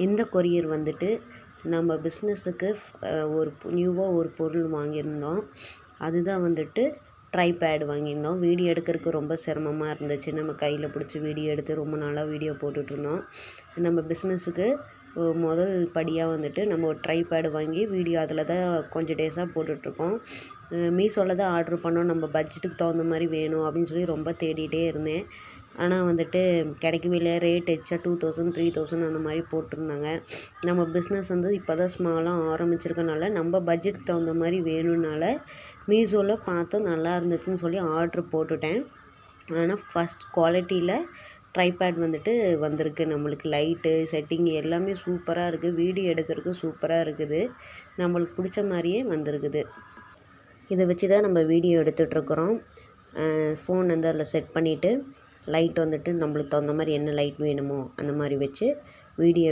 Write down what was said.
இந்த கொரியர் வந்துட்டு நம்ம பிஸ்னஸுக்கு ஒரு நியூவாக ஒரு பொருள் வாங்கியிருந்தோம். அதுதான் வந்துட்டு ட்ரைபேட் வாங்கியிருந்தோம். வீடியோ எடுக்கிறதுக்கு ரொம்ப சிரமமாக இருந்துச்சு. நம்ம கையில் பிடிச்சி வீடியோ எடுத்து ரொம்ப நாளாக வீடியோ போட்டுட்ருந்தோம். நம்ம பிஸ்னஸுக்கு முதல் படியாக வந்துட்டு நம்ம ஒரு ட்ரைபேடு வாங்கி வீடியோ அதில் தான் கொஞ்சம் டேஸாக போட்டுட்ருக்கோம். மீஷோவில் தான் ஆர்ட்ரு பண்ணோம். நம்ம பட்ஜெட்டுக்கு தகுந்த மாதிரி வேணும் அப்படின்னு சொல்லி ரொம்ப தேடிகிட்டே இருந்தேன். ஆனால் வந்துட்டு கிடைக்கவே இல்லை. ரேட் எச்சா 2000 3000 அந்த மாதிரி போட்டிருந்தாங்க. நம்ம பிஸ்னஸ் வந்து இப்போ தான் ஸ்மாலாக ஆரம்பிச்சிருக்கனால நம்ம பட்ஜெட்டுக்கு தகுந்த மாதிரி வேணும்னால மீஷோவில் பார்த்து நல்லா இருந்துச்சுன்னு சொல்லி ஆர்ட்ரு போட்டுட்டேன். ஆனால் ஃபஸ்ட் குவாலிட்டியில் ட்ரைபேட் வந்துட்டு வந்திருக்கு. நம்மளுக்கு லைட்டு செட்டிங் எல்லாமே சூப்பராக இருக்குது. வீடியோ எடுக்கிறதுக்கு சூப்பராக இருக்குது. நம்மளுக்கு பிடிச்ச மாதிரியே வந்திருக்குது. இதை வச்சு தான் நம்ம வீடியோ எடுத்துகிட்ருக்குறோம். ஃபோன் வந்து அதில் செட் பண்ணிவிட்டு லைட் வந்துட்டு நம்மளுக்கு தகுந்த மாதிரி என்ன லைட் வேணுமோ அந்த மாதிரி வச்சு வீடியோ